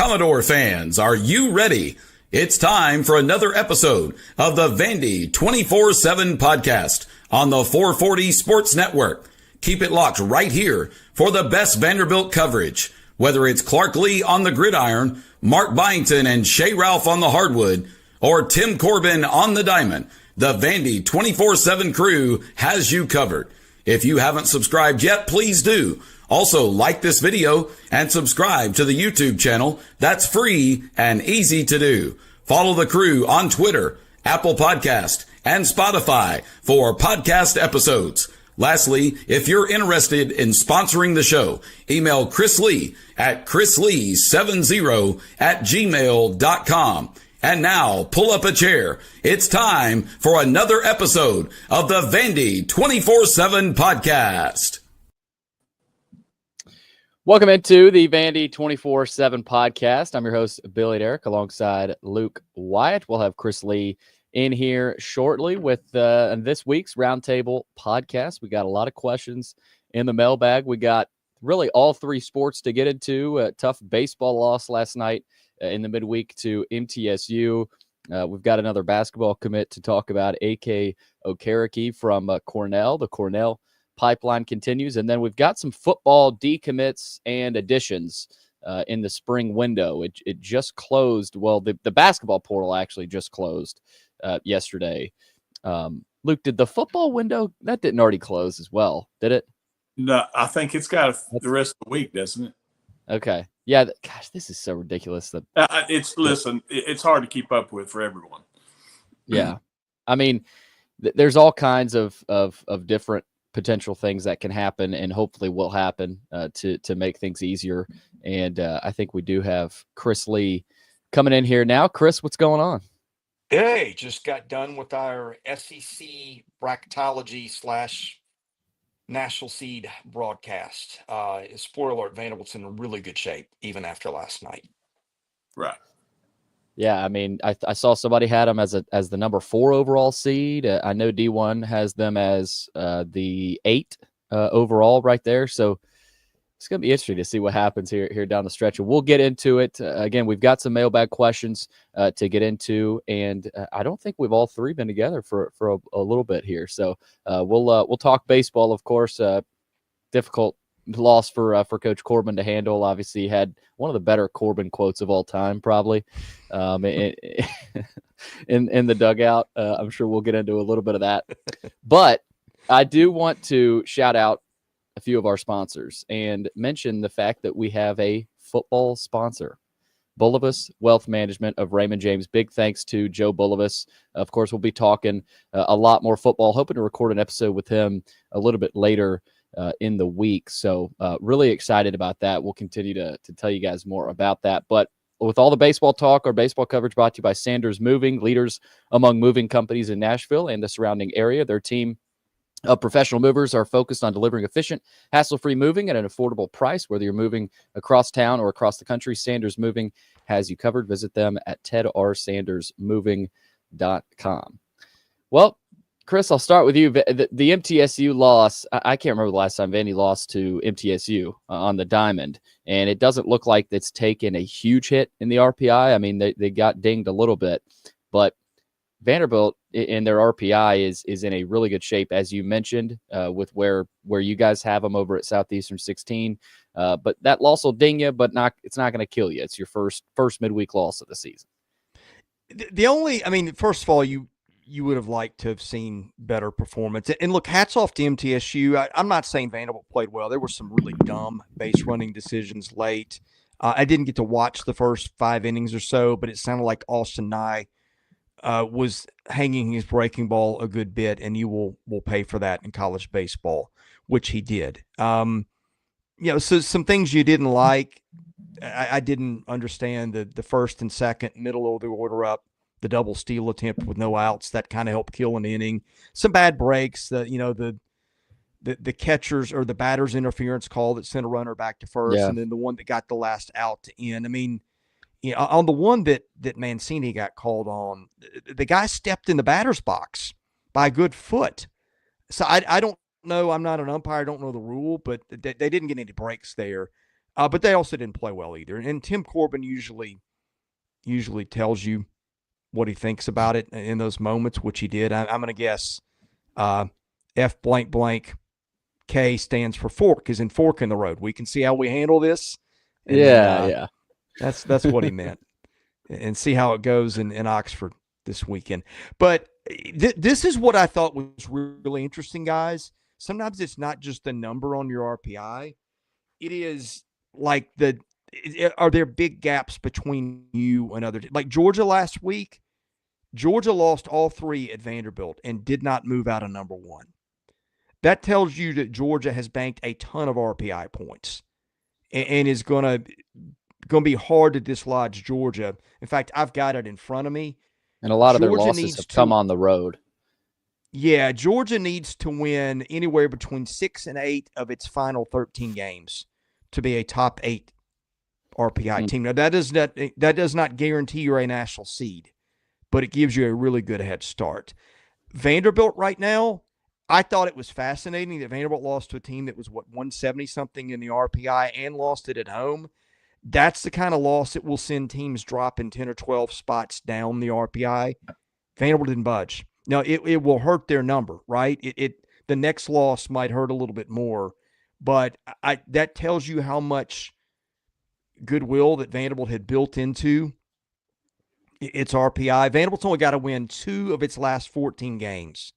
Commodore fans, are you ready? It's time for another episode of the Vandy247 podcast on the 440 Sports Network. Keep it locked right here for the best Vanderbilt coverage. Whether it's Clark Lee on the gridiron, Mark Byington and Shea Ralph on the hardwood, or Tim Corbin on the diamond, the Vandy247 crew has you covered. If you haven't subscribed yet, please do. Also, like this video and subscribe to the YouTube channel. That's free and easy to do. Follow the crew on Twitter, Apple Podcast, and Spotify for podcast episodes. Lastly, if you're interested in sponsoring the show, email Chris Lee at chrislee70@gmail.com. And now, pull up a chair. It's time for another episode of the Vandy247 podcast. Welcome into the Vandy247 podcast. I'm your host, Billy Derrick, alongside Luke Wyatt. We'll have Chris Lee in here shortly with this week's Roundtable podcast. We got a lot of questions in the mailbag. We got really all three sports to get into. A tough baseball loss last night in the midweek to MTSU. We've got another basketball commit to talk about, AK Okereke from Cornell. The Cornell pipeline continues. And then we've got some football decommits and additions in the spring window. It just closed. Well, the basketball portal actually just closed yesterday. Luke, did the football window, that didn't already close as well, did it? No, I think it's got the rest of the week, doesn't it? Okay. Yeah. Gosh, this is so ridiculous. It's hard to keep up with for everyone. Yeah. I mean, there's all kinds of different potential things that can happen and hopefully will happen to make things easier. And I think we do have Chris Lee coming in here now. Chris, what's going on? Hey, just got done with our SEC bracketology / national seed broadcast. Spoiler alert, Vanderbilt's in really good shape, even after last night. Right. Yeah, I mean, I saw somebody had them as the number 4 overall seed. I know D1 has them as the 8 overall right there. So it's going to be interesting to see what happens here down the stretch. And we'll get into it. Again, we've got some mailbag questions to get into, and I don't think we've all three been together for a little bit here. So we'll talk baseball, of course. Difficult loss for Coach Corbin to handle. Obviously, he had one of the better Corbin quotes of all time, probably in the dugout. I'm sure we'll get into a little bit of that. But I do want to shout out a few of our sponsors and mention the fact that we have a football sponsor, Bullivus Wealth Management of Raymond James. Big thanks to Joe Bullivus. Of course, we'll be talking a lot more football, hoping to record an episode with him a little bit later in the week. So really excited about that. We'll continue to tell you guys more about that. But with all the baseball talk, our baseball coverage brought to you by Sanders Moving, leaders among moving companies in Nashville and the surrounding area. Their team of professional movers are focused on delivering efficient, hassle-free moving at an affordable price. Whether you're moving across town or across the country, Sanders Moving has you covered. Visit them at tedrsandersmoving.com. Well, Chris, I'll start with you. The MTSU loss, I can't remember the last time Vandy lost to MTSU on the diamond, and it doesn't look like it's taken a huge hit in the RPI. I mean, they got dinged a little bit, but Vanderbilt in their RPI is in a really good shape, as you mentioned, with where you guys have them over at Southeastern 16. But that loss will ding you, but it's not going to kill you. It's your first midweek loss of the season. First of all, you would have liked to have seen better performance. And look, hats off to MTSU. I'm not saying Vanderbilt played well. There were some really dumb base running decisions late. I didn't get to watch the first 5 innings or so, but it sounded like Austin Nye was hanging his breaking ball a good bit, and you will pay for that in college baseball, which he did. So some things you didn't like. I didn't understand the first and second, middle of the order up, the double steal attempt with no outs. That kind of helped kill an inning. Some bad breaks. The catchers or the batter's interference call that sent a runner back to first, and then the one that got the last out to end. I mean, on the one that Mancini got called on, the guy stepped in the batter's box by a good foot. So I don't know. I'm not an umpire. I don't know the rule, but they didn't get any breaks there. But they also didn't play well either. And Tim Corbin usually tells you what he thinks about it in those moments, which he did. I'm going to guess F blank blank K stands for fork, is in fork in the road. We can see how we handle this. And yeah. That's what he meant. And see how it goes in Oxford this weekend. But this is what I thought was really interesting, guys. Sometimes it's not just the number on your RPI. It is like are there big gaps between you and other, like Georgia last week? Georgia lost all 3 at Vanderbilt and did not move out of number 1. That tells you that Georgia has banked a ton of RPI points and is going to be hard to dislodge Georgia. In fact, I've got it in front of me. And a lot of their Georgia losses have come on the road. Yeah, Georgia needs to win anywhere between 6 and 8 of its final 13 games to be a top 8 RPI team. Now, that does not guarantee you're a national seed, but it gives you a really good head start. Vanderbilt right now, I thought it was fascinating that Vanderbilt lost to a team that was, 170-something in the RPI and lost it at home. That's the kind of loss that will send teams dropping 10 or 12 spots down the RPI. Vanderbilt didn't budge. Now, it will hurt their number, right? The next loss might hurt a little bit more, but that tells you how much goodwill that Vanderbilt had built into its RPI. Vanderbilt's only got to win 2 of its last 14 games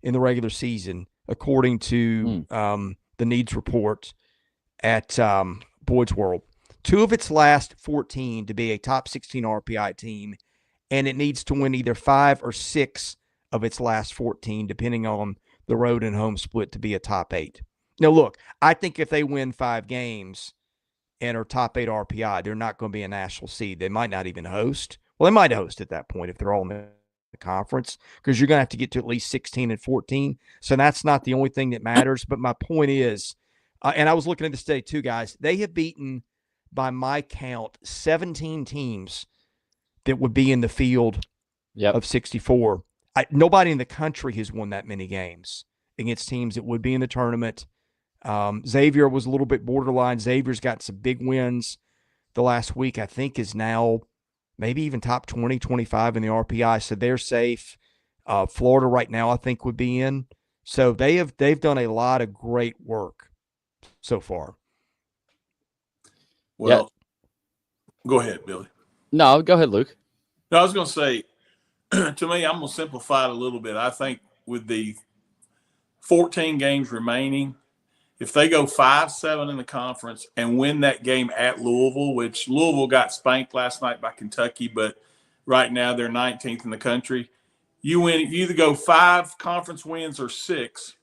in the regular season, according to the needs report at Boyd's World. 2 of its last 14 to be a top 16 RPI team, and it needs to win either 5 or 6 of its last 14, depending on the road and home split, to be a top 8. Now, look, I think if they win 5 games and are top 8 RPI, they're not going to be a national seed. They might not even host. Well, they might host at that point if they're all in the conference, because you're going to have to get to at least 16 and 14. So that's not the only thing that matters. But my point is, and I was looking at this today too, guys, they have beaten, by my count, 17 teams that would be in the field of 64. Nobody in the country has won that many games against teams that would be in the tournament. Xavier was a little bit borderline. Xavier's got some big wins the last week. I think is now maybe even top 20, 25 in the RPI, so they're safe. Florida right now, I think, would be in. So they've done a lot of great work so far. Well, Go ahead, Billy. No, go ahead, Luke. No, I was going to say, to me, I'm going to simplify it a little bit. I think with the 14 games remaining, if they go 5-7 in the conference and win that game at Louisville, which Louisville got spanked last night by Kentucky, but right now they're 19th in the country. You either go 5 conference wins or 6.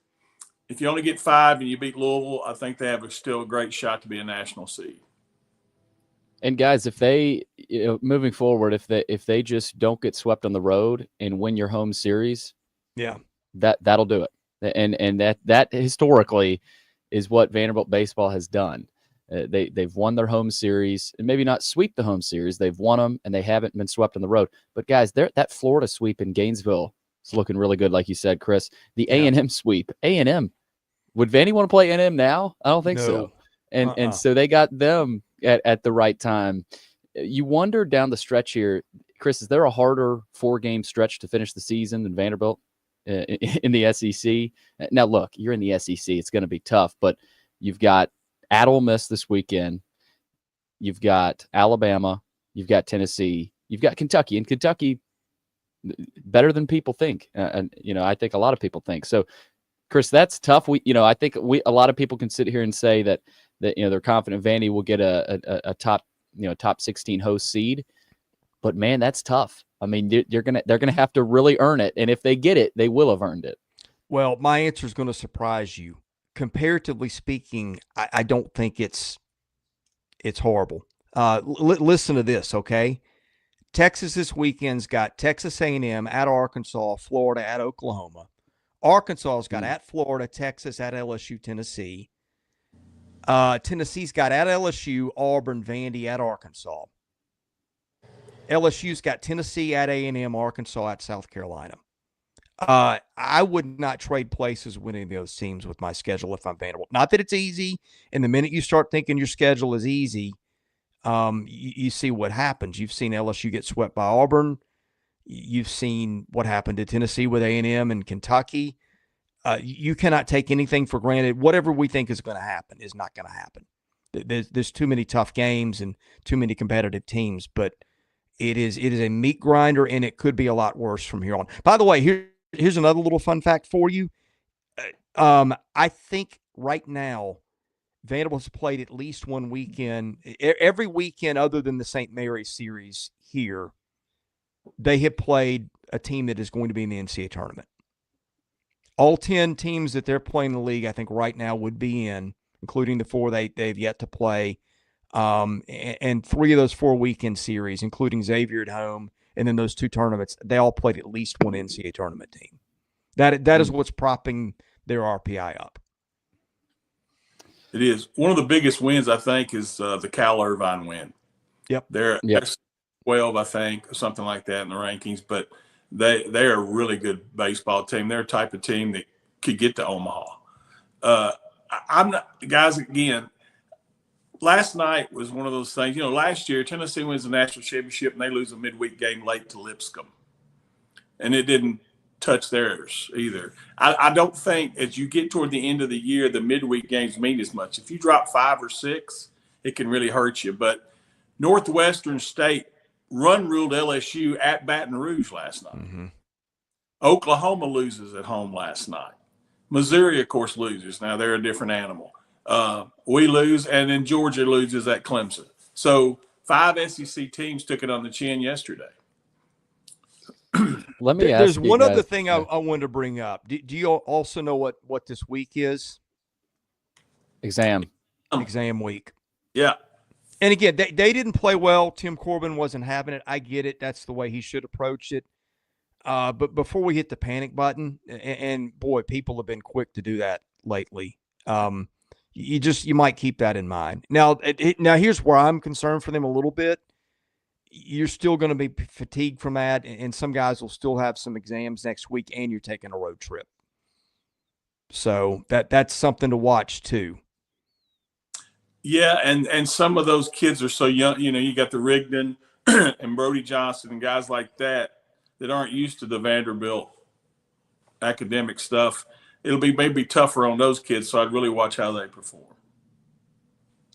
If you only get 5 and you beat Louisville, I think they have still a great shot to be a national seed. And guys, if they, moving forward, if they just don't get swept on the road and win your home series, that'll do it. And that historically is what Vanderbilt baseball has done. They've won their home series, and maybe not sweep the home series. They've won them, and they haven't been swept on the road. But guys, that Florida sweep in Gainesville is looking really good, like you said, Chris. The A&M sweep, A&M. Would Vandy want to play A&M now? I don't think so. And so they got them at the right time. You wonder down the stretch here, Chris, is there a harder 4-game stretch to finish the season than Vanderbilt in the SEC? Now, look, you're in the SEC. It's going to be tough, but you've got at Ole Miss this weekend. You've got Alabama. You've got Tennessee. You've got Kentucky. And Kentucky, better than people think. And I think a lot of people think. So, Chris, that's tough. I think a lot of people can sit here and say that they're confident Vandy will get a top 16 host seed, but man, that's tough. I mean, they're gonna have to really earn it, and if they get it, they will have earned it. Well, my answer is going to surprise you. Comparatively speaking, I don't think it's horrible. Listen to this, okay? Texas this weekend's got Texas A&M at Arkansas, Florida at Oklahoma. Arkansas's got at Florida, Texas at LSU, Tennessee. Tennessee's got at LSU, Auburn, Vandy at Arkansas. LSU's got Tennessee at A&M, Arkansas at South Carolina. I would not trade places with any of those teams with my schedule if I'm Vanderbilt. Not that it's easy. And the minute you start thinking your schedule is easy, you see what happens. You've seen LSU get swept by Auburn. You've seen what happened to Tennessee with A&M and Kentucky. You cannot take anything for granted. Whatever we think is going to happen is not going to happen. There's too many tough games and too many competitive teams, but it is a meat grinder, and it could be a lot worse from here on. By the way, here's another little fun fact for you. I think right now Vanderbilt's played at least one weekend. Every weekend other than the St. Mary's series here, they have played a team that is going to be in the NCAA tournament. All 10 teams that they're playing in the league, I think right now would be in, including the 4 they've yet to play. And 3 of those 4 weekend series, including Xavier at home, and then those 2 tournaments, they all played at least one NCAA tournament team. That is what's propping their RPI up. It is. One of the biggest wins, I think, is the Cal Irvine win. Yep. They're 12, I think, or something like that in the rankings, but they're a really good baseball team. They're a type of team that could get to Omaha. I'm not, guys, again, last night was one of those things. Last year, Tennessee wins the national championship, and they lose a midweek game late to Lipscomb. And it didn't touch theirs either. I don't think as you get toward the end of the year, the midweek games mean as much. If you drop 5 or 6, it can really hurt you. But Northwestern State ruled LSU at Baton Rouge last night. Mm-hmm. Oklahoma loses at home last night. Missouri, of course, loses. Now they're a different animal. We lose, and then Georgia loses at Clemson. So 5 SEC teams took it on the chin yesterday. Let me ask There's you one guys, other thing I wanted to bring up. Do you also know what this week is? Exam week. Yeah. And again, they didn't play well. Tim Corbin wasn't having it. I get it. That's the way he should approach it. But before we hit the panic button, and boy, people have been quick to do that lately. You might keep that in mind. Now here's where I'm concerned for them a little bit. You're still going to be fatigued from that, and some guys will still have some exams next week, and you're taking a road trip. So that's something to watch too. Yeah, and some of those kids are so young. You got the Rigdon and Brody Johnson and guys like that aren't used to the Vanderbilt academic stuff. It'll be maybe tougher on those kids, so I'd really watch how they perform.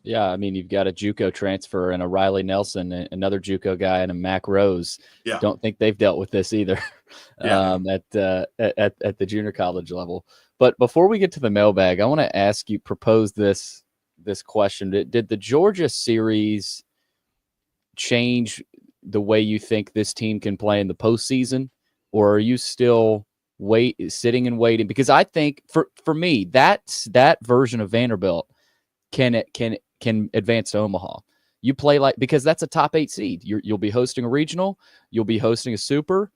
Yeah, I mean, you've got a JUCO transfer and a Riley Nelson, another JUCO guy, and a Mac Rose. Yeah. Don't think they've dealt with this either at the junior college level. But before we get to the mailbag, I want to propose this question. Did the Georgia series change the way you think this team can play in the postseason, or are you still sitting and waiting? Because I think for me, that version of Vanderbilt can advance to Omaha. You play because that's a top 8 seed. You'll be hosting a regional, you'll be hosting a super,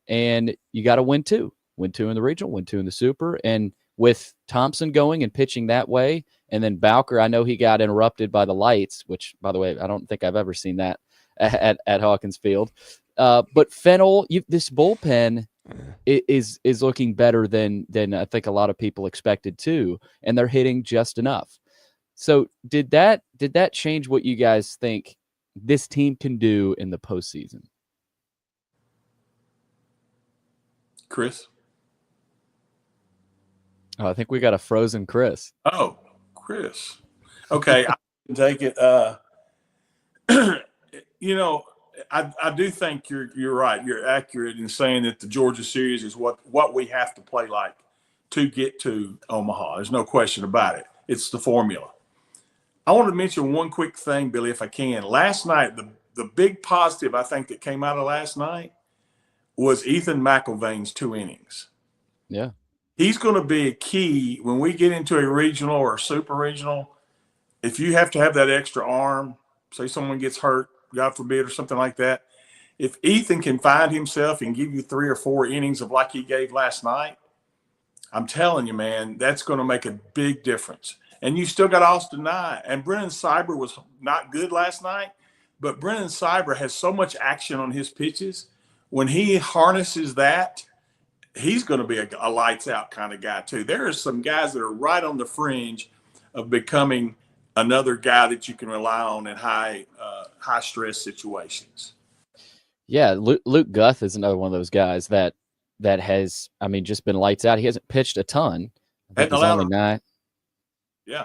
and you got to win 2. Win 2 in the regional, win 2 in the super. And with Thompson going and pitching that way, and then Bowker, I know he got interrupted by the lights, which, by the way, I don't think I've ever seen that at Hawkins Field. But Fennell, this bullpen is looking better than I think a lot of people expected too, and they're hitting just enough. So did that change what you guys think this team can do in the postseason? Chris? Oh, I think we got a frozen Chris. Oh, Chris. Okay, I can take it. I do think you're right. You're accurate in saying that the Georgia series is what we have to play like to get to Omaha. There's no question about it. It's the formula. I want to mention one quick thing, Billy, if I can. Last night, the big positive I think that came out of last night was Ethan McIlvain's 2 innings. Yeah. He's going to be a key when we get into a regional or a super regional. If you have to have that extra arm, say someone gets hurt, God forbid, or something like that, if Ethan can find himself and give you 3 or 4 innings of like he gave last night, I'm telling you, man, that's going to make a big difference. And you still got Austin Nye. And Brennan Cyber was not good last night, but Brennan Cyber has so much action on his pitches. When he harnesses that, he's going to be a lights out kind of guy too. There are some guys that are right on the fringe of becoming another guy that you can rely on in high stress situations. Yeah, Luke Guth is another one of those guys that has, I mean, just been lights out. He hasn't pitched a ton. I think he's only 9. Yeah.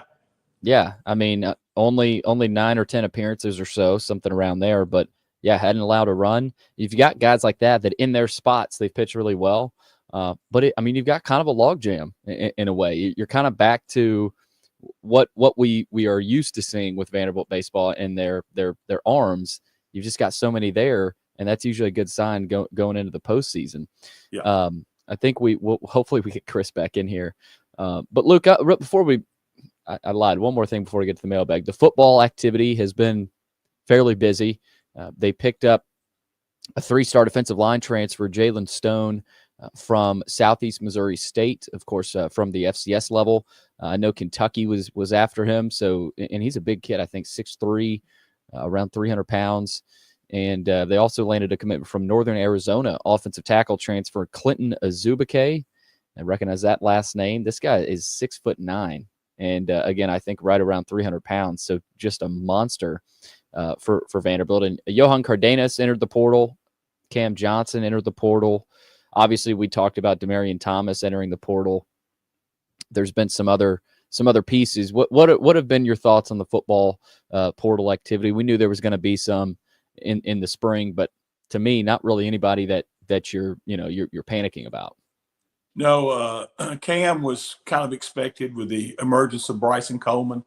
Yeah, I mean, only 9 or 10 appearances or so, something around there. But yeah, hadn't allowed a run. You've got guys like that in their spots they've pitched really well. But I mean, you've got kind of a logjam in a way. You're kind of back to what we are used to seeing with Vanderbilt baseball and their arms. You've just got so many there, and that's usually a good sign going into the postseason. Yeah. I think hopefully we get Chris back in here. But Luke, before I lied. One more thing before we get to the mailbag. The football activity has been fairly busy. They picked up a 3-star defensive line transfer, Jalen Stone, from Southeast Missouri State, of course, from the FCS level. I know Kentucky was after him. And he's a big kid, I think 6'3", around 300 pounds. And they also landed a commitment from Northern Arizona, offensive tackle transfer Clinton Azubike. I recognize that last name. This guy is 6'9". And again, I think right around 300 pounds. So just a monster for Vanderbilt. And Johan Cardenas entered the portal. Cam Johnson entered the portal. Obviously, we talked about Demarion Thomas entering the portal. There's been some other pieces. What have been your thoughts on the football portal activity? We knew there was going to be some in the spring, but to me, not really anybody that you're panicking about. No, Cam was kind of expected with the emergence of Bryson Coleman.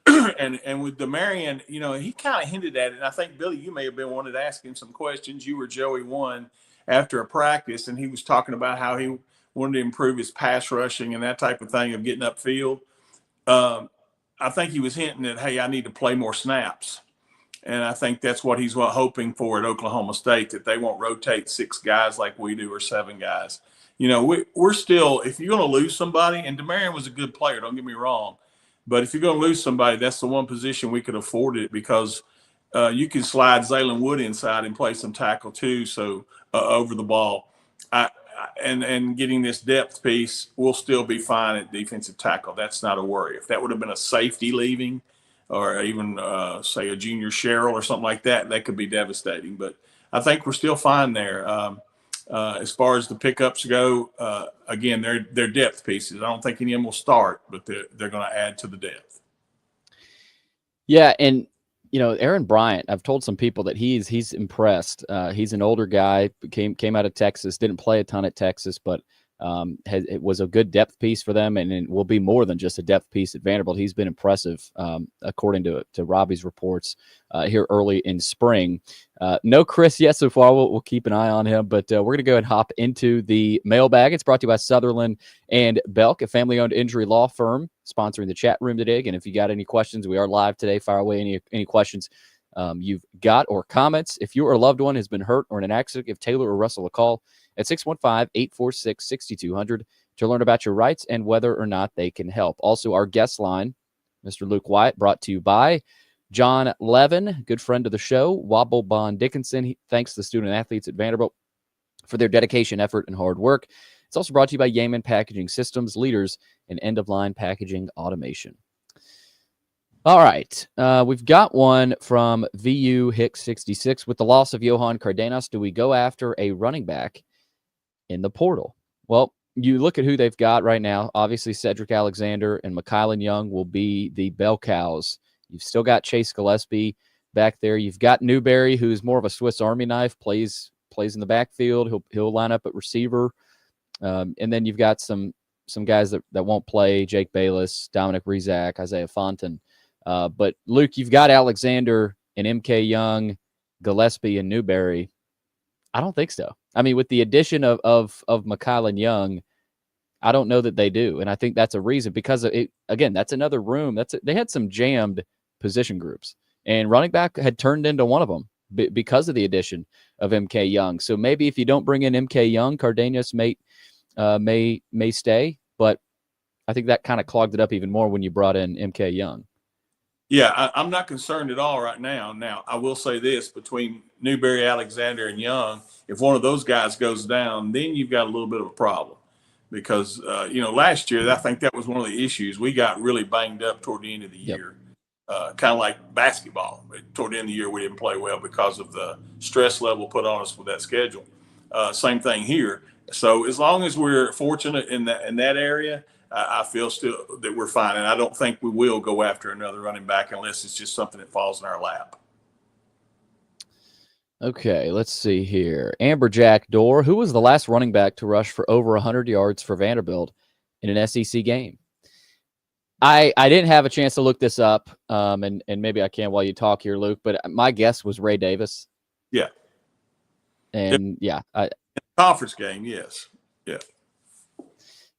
and with Demarion, he kind of hinted at it. And I think, Billy, you may have been one that asked him some questions. You were Joey one after a practice, and he was talking about how he wanted to improve his pass rushing and that type of thing of getting upfield. I think he was hinting at, hey, I need to play more snaps. And I think that's what he's hoping for at Oklahoma State, that they won't rotate 6 guys like we do or 7 guys. We're still, if you're going to lose somebody, and Demarion was a good player, don't get me wrong, but if you're going to lose somebody, that's the one position we could afford it, because you can slide Zaylen Wood inside and play some tackle too, so over the ball. And getting this depth piece, we'll still be fine at defensive tackle. That's not a worry. If that would have been a safety leaving, or even, say, a junior Sherrill or something like that, that could be devastating. But I think we're still fine there. As far as the pickups go, again, they're depth pieces. I don't think any of them will start, but they're going to add to the depth. Yeah, and Aaron Bryant, I've told some people that he's impressed. He's an older guy, came out of Texas, didn't play a ton at Texas, but it was a good depth piece for them, and will be more than just a depth piece at Vanderbilt. He's been impressive, according to Robbie's reports here early in spring. No Chris yet so far. We'll keep an eye on him, but we're going to go and hop into the mailbag. It's brought to you by Sutherland and Belk, a family-owned injury law firm, sponsoring the chat room today. And if you got any questions, we are live today. Fire away any questions you've got or comments. If you or a loved one has been hurt or in an accident, give Taylor or Russell a call at 615-846-6200 to learn about your rights and whether or not they can help. Also, our guest line, Mr. Luke Wyatt, brought to you by John Levin, good friend of the show, Wobble Bond Dickinson. He thanks the student athletes at Vanderbilt for their dedication, effort, and hard work. It's also brought to you by Yeaman Packaging Systems, leaders in end-of-line packaging automation. All right, we've got one from VU Hicks 66. With the loss of Johan Cardenas, do we go after a running back in the portal? Well, you look at who they've got right now. Obviously, Cedric Alexander and McKylan Young will be the bell cows. You've still got Chase Gillespie back there. You've got Newberry, who's more of a Swiss Army knife, plays in the backfield. He'll line up at receiver. And then you've got some guys that won't play: Jake Bayless, Dominic Rizak, Isaiah Fonten. But Luke, you've got Alexander and MK Young, Gillespie and Newberry. I don't think so. I mean, with the addition of McKylan Young, I don't know that they do. And I think that's a reason, because again, that's another room. They had some jammed position groups, and running back had turned into one of them because of the addition of MK Young. So maybe if you don't bring in MK Young, Cardenas may stay, but I think that kind of clogged it up even more when you brought in MK Young. Yeah, I'm not concerned at all right now. Now, I will say this, between Newberry, Alexander, and Young, if one of those guys goes down, then you've got a little bit of a problem. Because, last year, I think that was one of the issues. We got really banged up toward the end of the year, kind of like basketball. Toward the end of the year, we didn't play well because of the stress level put on us with that schedule. Same thing here. So as long as we're fortunate in that area, I feel still that we're fine. And I don't think we will go after another running back unless it's just something that falls in our lap. Okay, let's see here. Amberjack Door, who was the last running back to rush for over 100 yards for Vanderbilt in an SEC game? I didn't have a chance to look this up, and maybe I can while you talk here, Luke, but my guess was Ray Davis. Yeah. And Conference game, yes. Yeah.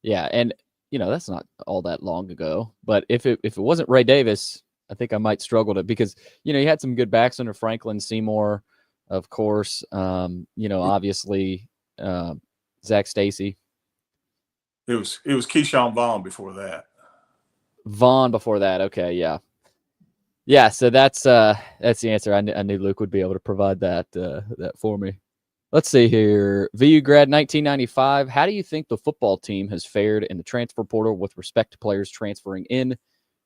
Yeah, and that's not all that long ago. But if it wasn't Ray Davis, I think I might struggle to, because you had some good backs under Franklin Seymour, of course. Obviously Zach Stacy. It was Keyshawn Vaughn before that. Vaughn before that. Okay, yeah. Yeah, so that's the answer. I knew Luke would be able to provide that for me. Let's see here. VU grad 1995. How do you think the football team has fared in the transfer portal with respect to players transferring in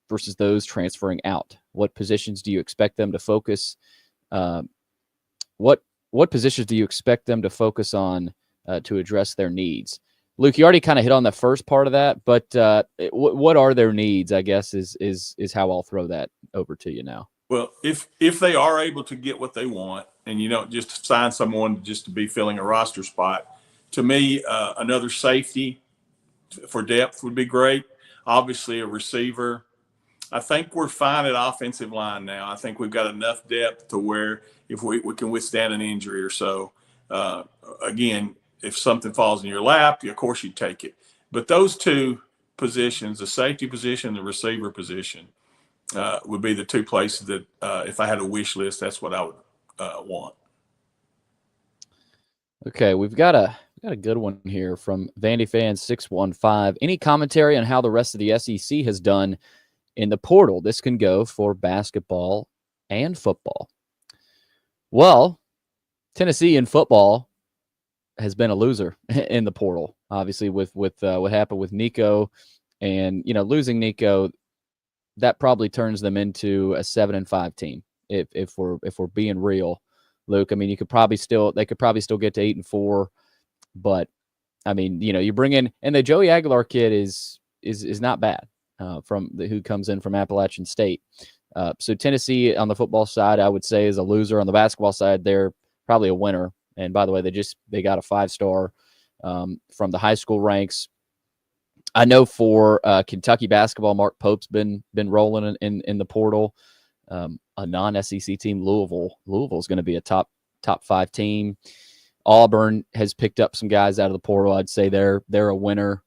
versus those transferring out? What positions do you expect them to focus? What positions do you expect them to focus on to address their needs? Luke, you already kind of hit on the first part of that, but what are their needs, I guess, is how I'll throw that over to you now. Well, if they are able to get what they want, and you don't just sign someone just to be filling a roster spot, to me, another safety for depth would be great. Obviously, a receiver. I think we're fine at offensive line now. I think we've got enough depth to where if we can withstand an injury or so. Again, if something falls in your lap, of course you take it. But those two positions, the safety position, the receiver position, would be the two places that if I had a wish list, that's what I would want. Okay, we've got a good one here from Vandy Fan 615. Any commentary on how the rest of the SEC has done in the portal? This can go for basketball and football. Well, Tennessee in football has been a loser in the portal, obviously, with what happened with Nico, and losing Nico, that probably turns them into a 7-5 team. If we're being real, Luke. I mean, they could probably still get to 8-4, but I mean, you bring in, and the Joey Aguilar kid is not bad who comes in from Appalachian State. So Tennessee on the football side, I would say, is a loser. On the basketball side, they're probably a winner. And by the way, they got a 5-star from the high school ranks. I know for Kentucky basketball, Mark Pope's been rolling in the portal. A non-SEC team, Louisville is going to be a top 5 team. Auburn has picked up some guys out of the portal. I'd say they're a winner.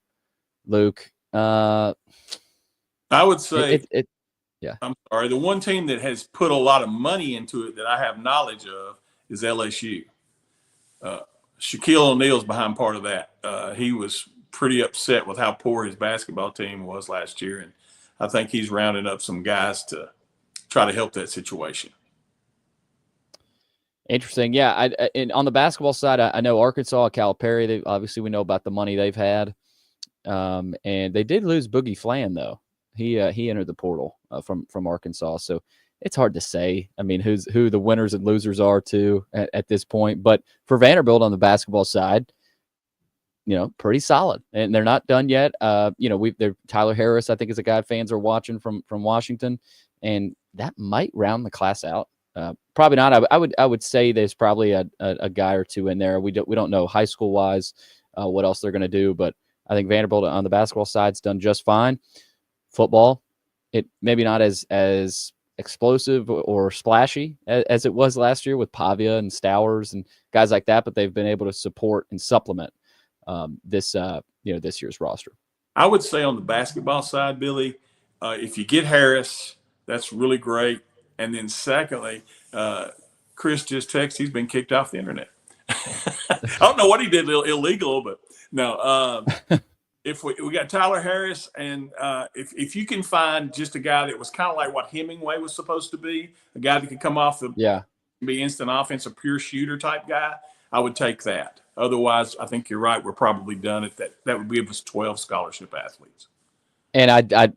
Luke, I would say, yeah. I'm sorry. The one team that has put a lot of money into it that I have knowledge of is LSU. Shaquille O'Neal's behind part of that. He was pretty upset with how poor his basketball team was last year, and I think he's rounding up some guys to try to help that situation. Interesting. Yeah. And on the basketball side, I know Arkansas, Calipari, obviously we know about the money they've had. And they did lose Boogie Flan, though. He entered the portal from Arkansas. So it's hard to say. I mean, who the winners and losers are too at this point. But for Vanderbilt on the basketball side, pretty solid, and they're not done yet. Tyler Harris, I think, is a guy fans are watching from Washington, and that might round the class out. Probably not. I would say there's probably a guy or two in there. We don't know high school wise what else they're going to do, but I think Vanderbilt on the basketball side's done just fine. Football, it maybe not as explosive or splashy as it was last year with Pavia and Stowers and guys like that, but they've been able to support and supplement this year's roster. I would say on the basketball side, Billy, if you get Harris, that's really great. And then secondly, Chris just texted he's been kicked off the internet. I don't know what he did illegal, but no. if we got Tyler Harris, and if you can find just a guy that was kind of like what Hemingway was supposed to be, a guy that could come off the be instant offense, a pure shooter type guy, I would take that. Otherwise, I think you're right. We're probably done at that. That would give us 12 scholarship athletes. And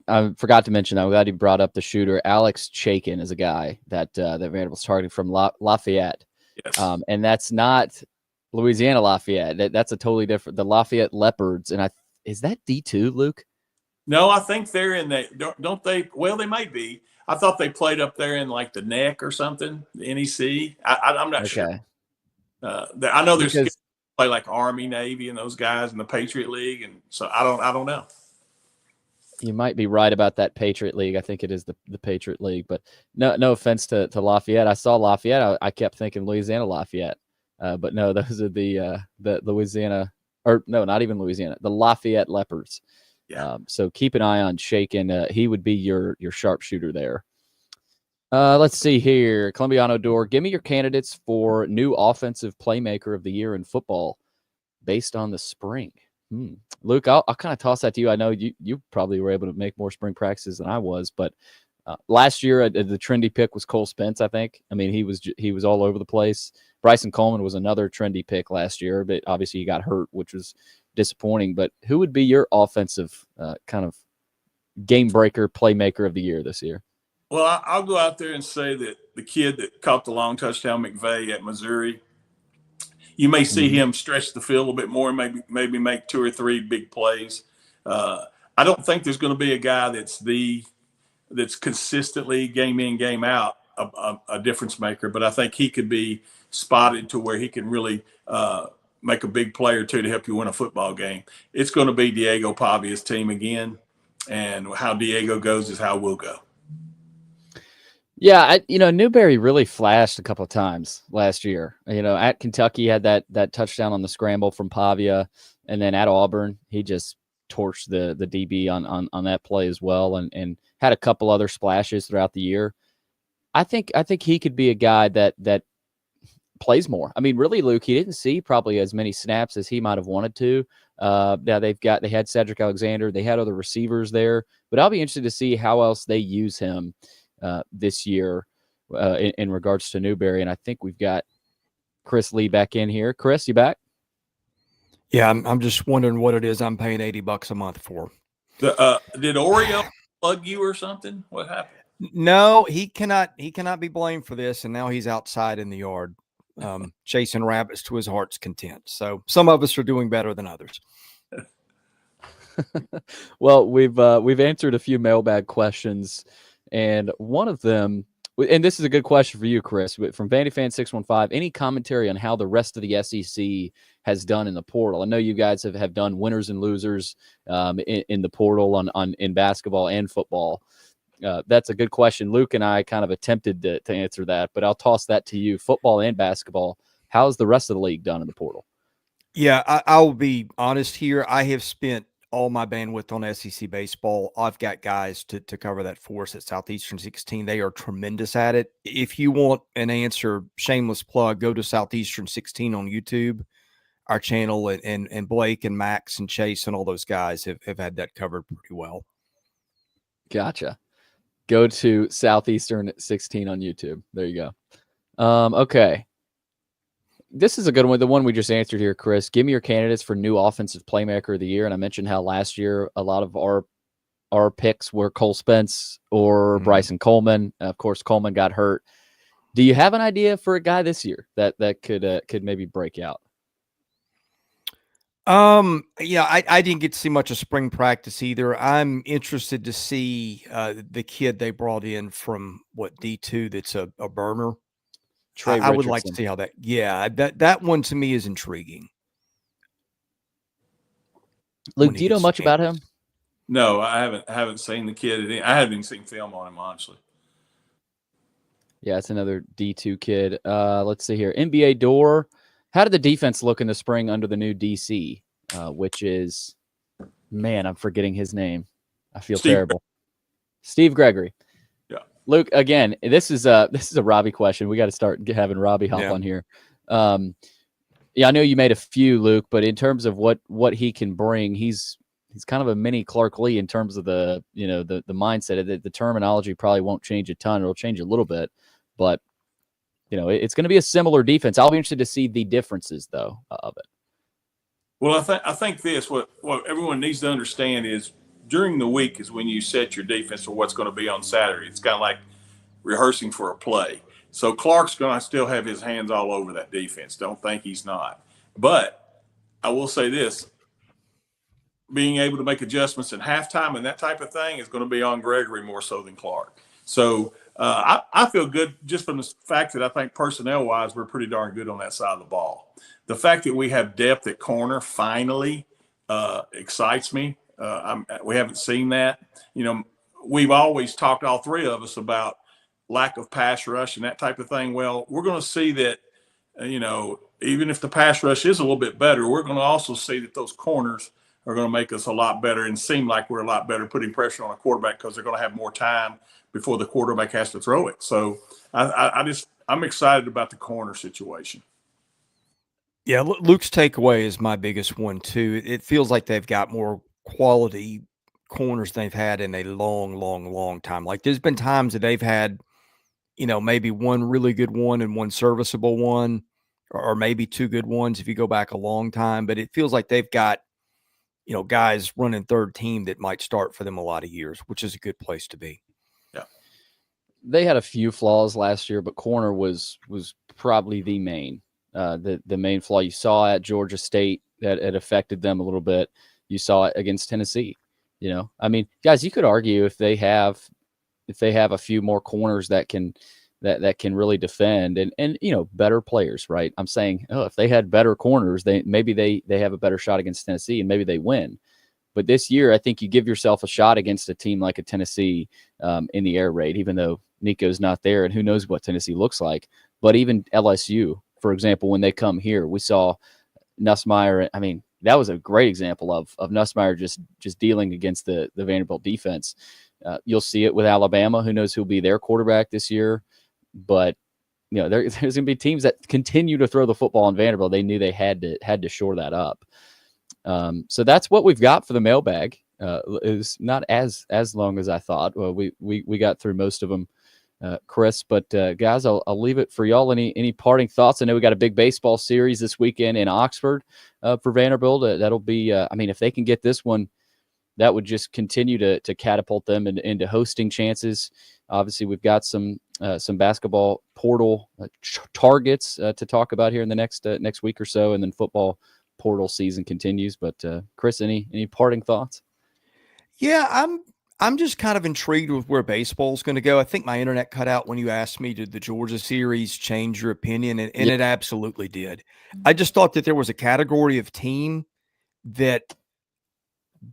I forgot to mention, I'm glad you brought up the shooter. Alex Chaikin is a guy that Vanderbilt's targeting from Lafayette. Yes. And that's not Louisiana Lafayette. That's a totally different. The Lafayette Leopards. And is that D2, Luke? No, I think they're in that. Don't they? Well, they might be. I thought they played up there in like the NEC or something, the NEC. I'm not sure. I know there's play like Army, Navy, and those guys in the Patriot League, and so I don't know. You might be right about that Patriot League. I think it is the Patriot League, but no offense to Lafayette. I saw Lafayette. I kept thinking Louisiana Lafayette, but no, those are the Louisiana, or no, not even Louisiana, the Lafayette Leopards. Yeah. So keep an eye on Chaikin. He would be your sharpshooter there. Let's see here. Columbiano Door, give me your candidates for new offensive playmaker of the year in football based on the spring. Luke, I'll kind of toss that to you. I know you probably were able to make more spring practices than I was, but last year the trendy pick was Cole Spence, I think. I mean, he was all over the place. Bryson Coleman was another trendy pick last year, but obviously he got hurt, which was disappointing. But who would be your offensive kind of game breaker playmaker of the year this year? Well, I'll go out there and say that the kid that caught the long touchdown, McVay at Missouri, you may see him stretch the field a little bit more and maybe make 2 or 3 big plays. I don't think there's going to be a guy that's consistently game in, game out a difference maker, but I think he could be spotted to where he can really make a big play or two to help you win a football game. It's going to be Diego Pavia's team again, and how Diego goes is how we'll go. Yeah, Newberry really flashed a couple of times last year. At Kentucky, had that touchdown on the scramble from Pavia, and then at Auburn, he just torched the DB on that play as well, and had a couple other splashes throughout the year. I think he could be a guy that plays more. I mean, really, Luke, he didn't see probably as many snaps as he might have wanted to. Now they had Cedric Alexander, they had other receivers there, but I'll be interested to see how else they use him this year in regards to Newberry. And I think we've got Chris Lee back in here. Chris, you back? Yeah, I'm just wondering what it is I'm paying $80 a month for. Did Oreo plug you or something? What happened? No, he cannot be blamed for this, and now he's outside in the yard chasing rabbits to his heart's content. So some of us are doing better than others. Well, we've answered a few mailbag questions. And one of them, and this is a good question for you, Chris, but from VandyFan615, any commentary on how the rest of the SEC has done in the portal? I know you guys have done winners and losers in the portal in basketball and football. That's a good question. Luke and I kind of attempted to answer that, but I'll toss that to you. Football and basketball, how's the rest of the league done in the portal? Yeah, I'll be honest here. I have spent all my bandwidth on SEC baseball. I've got guys to cover that for us at Southeastern 16. They are tremendous at it. If you want an answer, shameless plug, go to Southeastern 16 on YouTube, our channel, and Blake and Max and Chase and all those guys have had that covered pretty well. Gotcha. Go to Southeastern 16 on YouTube. There you go. Okay. This is a good one. The one we just answered here, Chris. Give me your candidates for new offensive playmaker of the year. And I mentioned how last year a lot of our picks were Cole Spence or Bryson Coleman. Of course, Coleman got hurt. Do you have an idea for a guy this year that could maybe break out? Yeah, I didn't get to see much of spring practice either. I'm interested to see the kid they brought in from D2 that's a burner. I would like to see how that one to me is intriguing. Luke, do you know much about him? No, I haven't seen the kid. I haven't even seen film on him, honestly. Yeah, it's another D2 kid. Let's see here. NBA Door. How did the defense look in the spring under the new DC, which is, man, I'm forgetting his name. I feel terrible. Steve Gregory. Luke, again, this is a Robbie question. We got to start having Robbie hop on here. Yeah, I know you made a few, Luke, but in terms of what he can bring, he's He's kind of a mini Clark Lee in terms of the mindset. The terminology probably won't change a ton. It'll change a little bit, but it's going to be a similar defense. I'll be interested to see the differences though of it. Well, I think this what everyone needs to understand is during the week is when you set your defense for what's going to be on Saturday. It's kind of like rehearsing for a play. So Clark's going to still have his hands all over that defense. Don't think he's not. But I will say this, being able to make adjustments at halftime and that type of thing is going to be on Gregory more so than Clark. So I feel good just from the fact that I think personnel-wise we're pretty darn good on that side of the ball. The fact that we have depth at corner finally excites me. We haven't seen that. We've always talked, all three of us, about lack of pass rush and that type of thing. Well, we're going to see that, even if the pass rush is a little bit better, we're going to also see that those corners are going to make us a lot better and seem like we're a lot better putting pressure on a quarterback because they're going to have more time before the quarterback has to throw it. So I'm excited about the corner situation. Yeah, Luke's takeaway is my biggest one too. It feels like they've got more quality corners than they've had in a long time. Like there's been times that they've had, maybe one really good one and one serviceable one, or maybe two good ones if you go back a long time. But it feels like they've got, guys running third team that might start for them a lot of years, which is a good place to be. Yeah. They had a few flaws last year, but corner was probably the main flaw. You saw at Georgia State that it affected them a little bit. You saw it against Tennessee. Guys, you could argue if they have a few more corners that can really defend and better players, right? I'm saying, if they had better corners, they have a better shot against Tennessee and maybe they win. But this year, I think you give yourself a shot against a team like a Tennessee in the air raid, even though Nico's not there and who knows what Tennessee looks like. But even LSU, for example, when they come here, we saw Nussmeier. That was a great example of Nussmeier just dealing against the Vanderbilt defense. You'll see it with Alabama. Who knows who'll be their quarterback this year? But there's going to be teams that continue to throw the football on Vanderbilt. They knew they had to shore that up. So that's what we've got for the mailbag. It's not as long as I thought. Well, we got through most of them, Chris. But guys, I'll leave it for y'all. Any parting thoughts? I know we got a big baseball series this weekend in Oxford for Vanderbilt. That'll be. If they can get this one, that would just continue to catapult them into hosting chances. Obviously, we've got some basketball portal targets to talk about here in the next week or so, and then football portal season continues. But Chris, any parting thoughts? Yeah, I'm just kind of intrigued with where baseball is going to go. I think my internet cut out when you asked me, did the Georgia series change your opinion? And It absolutely did. I just thought that there was a category of team that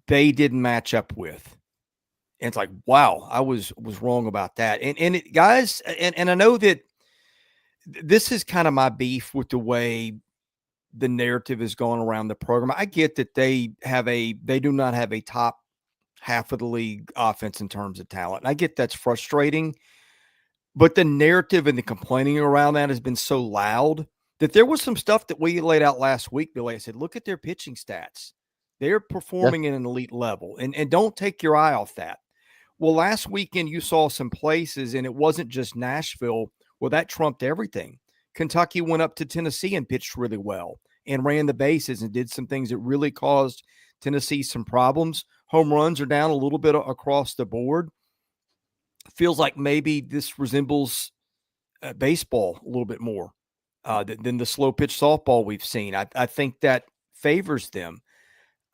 they didn't match up with. And it's like, wow, I was wrong about that. And guys, and I know that this is kind of my beef with the way the narrative has gone around the program. I get that they do not have a top half of the league offense in terms of talent. And I get that's frustrating, but the narrative and the complaining around that has been so loud that there was some stuff that we laid out last week, Billy. I said, look at their pitching stats. They're performing at an elite level, and don't take your eye off that. Well, last weekend you saw some places, and it wasn't just Nashville. Well, that trumped everything. Kentucky went up to Tennessee and pitched really well and ran the bases and did some things that really caused Tennessee some problems. Home runs are down a little bit across the board. Feels like maybe this resembles baseball a little bit more than the slow pitch softball we've seen. I think that favors them.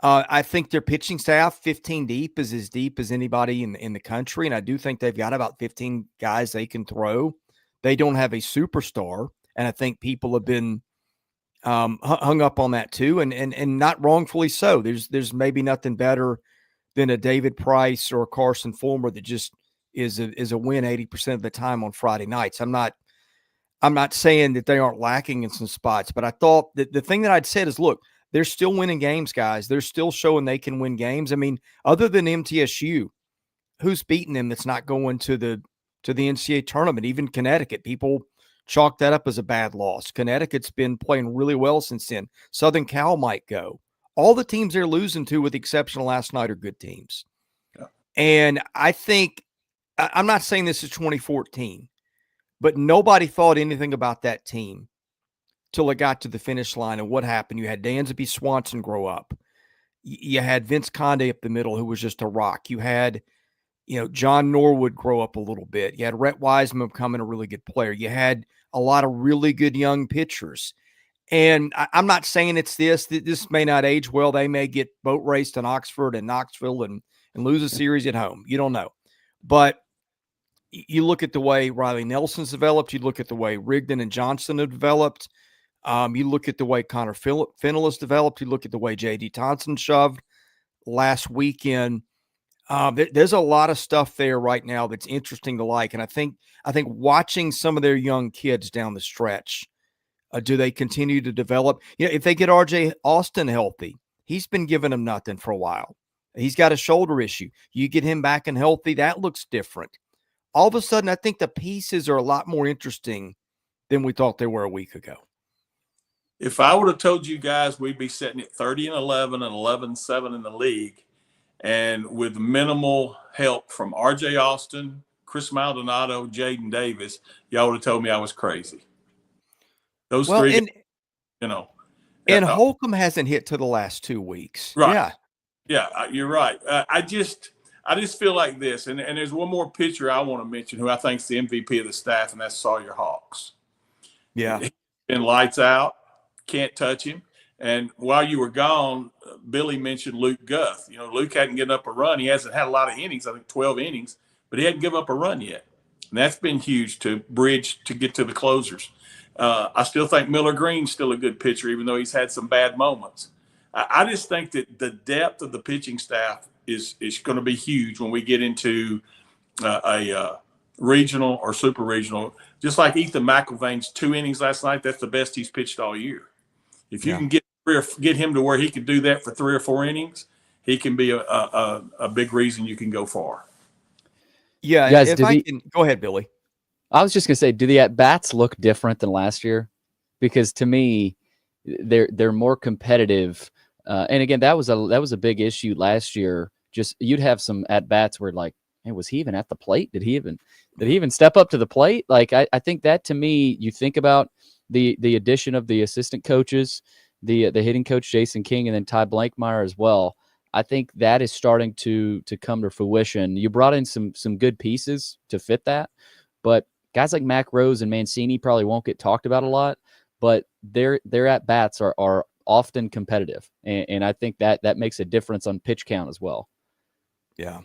I think their pitching staff, 15 deep, is as deep as anybody in the country. And I do think they've got about 15 guys they can throw. They don't have a superstar. And I think people have been hung up on that too. And not wrongfully so. There's maybe nothing better than a David Price or a Carson Fulmer that just is a win 80% of the time on Friday nights. I'm not saying that they aren't lacking in some spots, but I thought that the thing that I'd said is, look, they're still winning games, guys. They're still showing they can win games. Other than MTSU, who's beaten them that's not going to the NCAA tournament? Even Connecticut, people chalk that up as a bad loss. Connecticut's been playing really well since then. Southern Cal might go. all the teams they're losing to, with the exception of last night, are good teams. Yeah. And I think, I'm not saying this is 2014, but nobody thought anything about that team till it got to the finish line. And what happened? You had Dansby Swanson grow up. You had Vince Conde up the middle, who was just a rock. You had, John Norwood grow up a little bit. You had Rhett Wiseman becoming a really good player. You had a lot of really good young pitchers. And I'm not saying it's this. This may not age well. They may get boat raced in Oxford and Knoxville and lose a series at home. You don't know. But you look at the way Riley Nelson's developed. You look at the way Rigdon and Johnson have developed. You look at the way Connor Fennell has developed. You look at the way J.D. Thompson shoved last weekend. There's a lot of stuff there right now that's interesting to like. And I think watching some of their young kids down the stretch, do they continue to develop? If they get R.J. Austin healthy, he's been giving them nothing for a while. He's got a shoulder issue. You get him back and healthy, that looks different. All of a sudden, I think the pieces are a lot more interesting than we thought they were a week ago. If I would have told you guys we'd be sitting at 30-11 and 11-7 in the league, and with minimal help from R.J. Austin, Chris Maldonado, Jaden Davis, y'all would have told me I was crazy. Those three, And Holcomb hasn't hit to the last 2 weeks. Right. Yeah, you're right. I just feel like this, and there's one more pitcher I want to mention who I think is the MVP of the staff, and that's Sawyer Hawks. Yeah. He's been lights out. Can't touch him. And while you were gone, Billy mentioned Luke Guth. Luke hadn't given up a run. He hasn't had a lot of innings, I think 12 innings, but he hadn't given up a run yet. And that's been huge to bridge to get to the closers. I still think Miller Green's still a good pitcher, even though he's had some bad moments. I just think that the depth of the pitching staff is going to be huge when we get into a regional or super regional. Just like Ethan McIlvain's 2 innings last night, that's the best he's pitched all year. If you can get him to where he can do that for 3 or 4 innings, he can be a big reason you can go far. Yeah, guys, go ahead, Billy. I was just gonna say, do the at bats look different than last year? Because to me, they're more competitive. And again, that was a big issue last year. Just you'd have some at bats where like, hey, was he even at the plate? Did he even step up to the plate? Like I think that to me, you think about the addition of the assistant coaches, the hitting coach Jason King, and then Ty Blankmeyer as well. I think that is starting to come to fruition. You brought in some good pieces to fit that, but guys like Mac Rose and Mancini probably won't get talked about a lot, but their at bats are often competitive, and I think that makes a difference on pitch count as well. Yeah.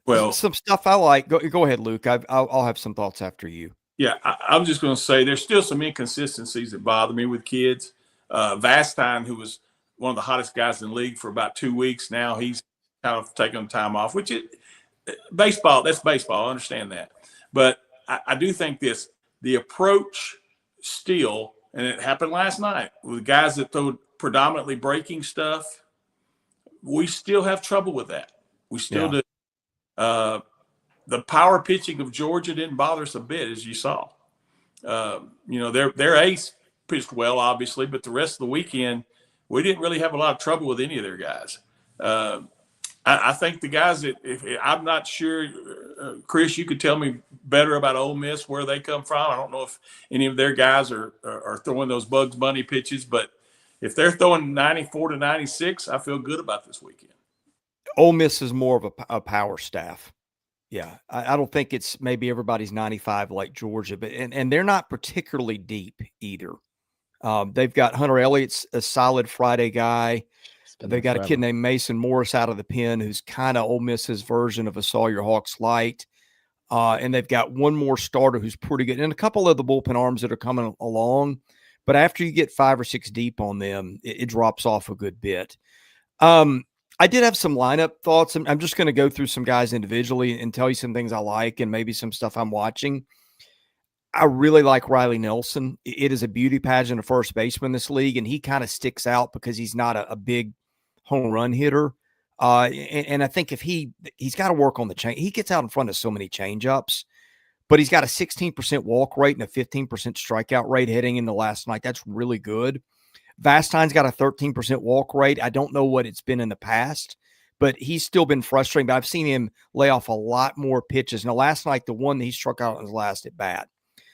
Well, some stuff I like. Go ahead, Luke. I'll have some thoughts after you. Yeah, I'm just going to say there's still some inconsistencies that bother me with kids. Vastine, who was one of the hottest guys in the league for about 2 weeks now, he's kind of taking time off, which is baseball. That's baseball. I understand that. But I do think the approach still, and it happened last night with guys that throw predominantly breaking stuff, we still have trouble with that. We still do. The power pitching of Georgia didn't bother us a bit, as you saw. Their ace pitched well, obviously, but the rest of the weekend, we didn't really have a lot of trouble with any of their guys. I think the guys I'm not sure, Chris, you could tell me better about Ole Miss, where they come from. I don't know if any of their guys are throwing those Bugs Bunny pitches, but if they're throwing 94 to 96, I feel good about this weekend. Ole Miss is more of a power staff. Yeah, I don't think it's maybe everybody's 95 like Georgia, but and they're not particularly deep either. They've got Hunter Elliott's a solid Friday guy. They've got a kid named Mason Morris out of the pen who's kind of Ole Miss's version of a Sawyer Hawks light. And they've got one more starter who's pretty good, and a couple of the bullpen arms that are coming along. But after you get 5 or 6 deep on them, it drops off a good bit. I did have some lineup thoughts. I'm just going to go through some guys individually and tell you some things I like and maybe some stuff I'm watching. I really like Riley Nelson. It is a beauty pageant of first baseman in this league, and he kind of sticks out because he's not a big home run hitter. And I think if he's got to work on the change. He gets out in front of so many changeups, but he's got a 16% walk rate and a 15% strikeout rate heading into last night. That's really good. Vastein's got a 13% walk rate. I don't know what it's been in the past, but he's still been frustrating. But I've seen him lay off a lot more pitches. Now, last night, the one that he struck out on his last at bat,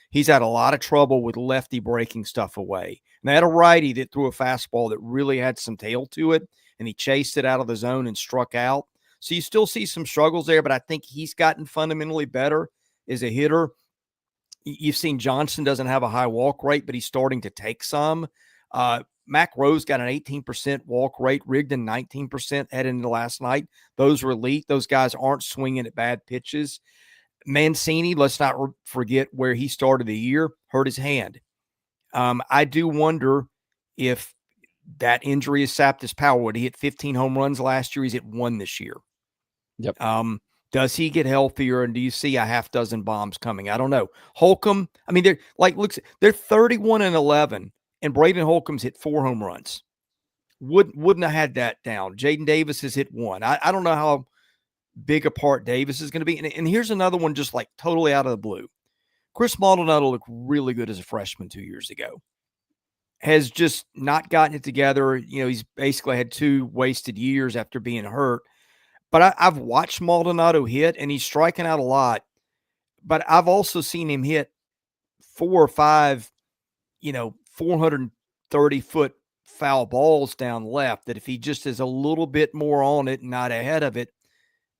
he's had a lot of trouble with lefty breaking stuff away. And they had a righty that threw a fastball that really had some tail to it, and he chased it out of the zone and struck out. So you still see some struggles there, but I think he's gotten fundamentally better as a hitter. You've seen Johnson doesn't have a high walk rate, but he's starting to take some. Mac Rose got an 18% walk rate, Rigdon 19% heading into last night. Those were elite. Those guys aren't swinging at bad pitches. Mancini, let's not forget where he started the year, hurt his hand. I do wonder if that injury has sapped his power. He hit 15 home runs last year. He's hit 1 this year. Yep. Does he get healthier, and do you see a half dozen bombs coming? I don't know. Holcomb, I mean, they're 31-11, and Braden Holcomb's hit 4 home runs. Wouldn't have had that down. Jaden Davis has hit 1. I don't know how big a part Davis is going to be. And here's another one just like totally out of the blue. Chris Maldonado looked really good as a freshman 2 years ago. Has just not gotten it together. You know, he's basically had 2 wasted years after being hurt. But I've watched Maldonado hit, and he's striking out a lot. But I've also seen him hit 4 or 5, 430-foot foul balls down left that if he just is a little bit more on it and not ahead of it,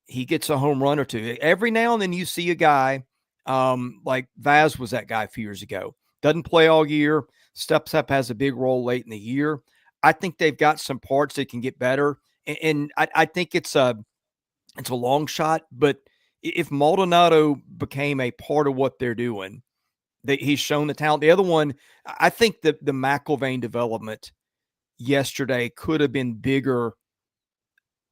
he gets a home run or 2. Every now and then you see a guy like Vaz was that guy a few years ago. Doesn't play all year, steps up, has a big role late in the year. I think they've got some parts that can get better. And I think it's a long shot, but if Maldonado became a part of what they're doing, he's shown the talent. The other one, I think the McIlvain development yesterday could have been bigger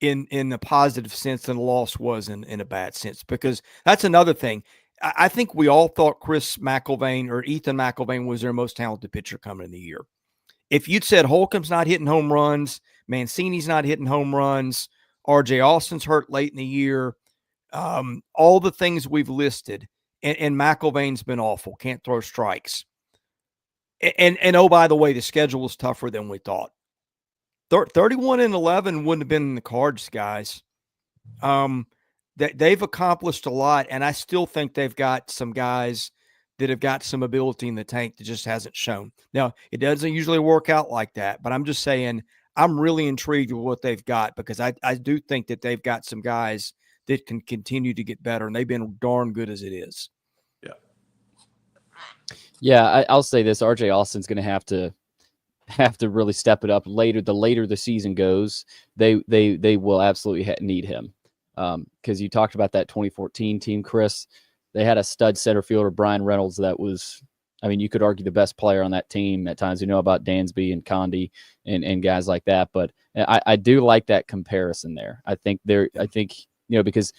in a positive sense than the loss was in a bad sense, because that's another thing. I think we all thought Chris McIlvain or Ethan McIlvain was their most talented pitcher coming in the year. If you'd said Holcomb's not hitting home runs, Mancini's not hitting home runs, RJ Austin's hurt late in the year, all the things we've listed, and McIlvain's been awful, can't throw strikes. And oh, by the way, the schedule was tougher than we thought. 31-11 wouldn't have been in the cards, guys. They've accomplished a lot, and I still think they've got some guys that have got some ability in the tank that just hasn't shown. Now, it doesn't usually work out like that, but I'm just saying I'm really intrigued with what they've got, because I do think that they've got some guys that can continue to get better, and they've been darn good as it is. Yeah, I'll say this: RJ Austin's going to have to really step it up later. The later the season goes, they will absolutely need him. Because you talked about that 2014 team, Chris. They had a stud center fielder, Brian Reynolds, that was, I mean, you could argue the best player on that team at times. You know about Dansby and Condi and guys like that. But I do like that comparison there. I think because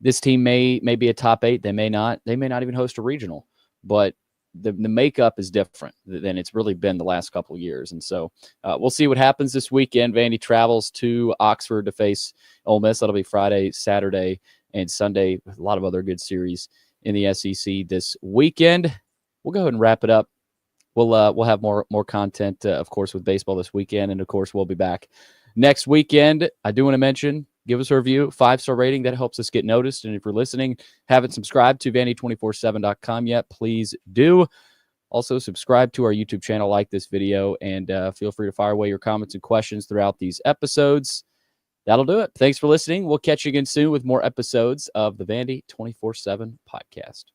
this team may be a top 8. They may not even host a regional, but the makeup is different than it's really been the last couple of years. And so we'll see what happens this weekend. Vandy travels to Oxford to face Ole Miss. That'll be Friday, Saturday, and Sunday, with a lot of other good series in the SEC this weekend. We'll go ahead and wrap it up. We'll have more content, of course, with baseball this weekend. And of course, we'll be back next weekend. I do want to mention, give us a review, 5-star rating. That helps us get noticed. And if you're listening, haven't subscribed to Vandy247.com yet, please do. Also, subscribe to our YouTube channel, like this video, and feel free to fire away your comments and questions throughout these episodes. That'll do it. Thanks for listening. We'll catch you again soon with more episodes of the Vandy 24/7 podcast.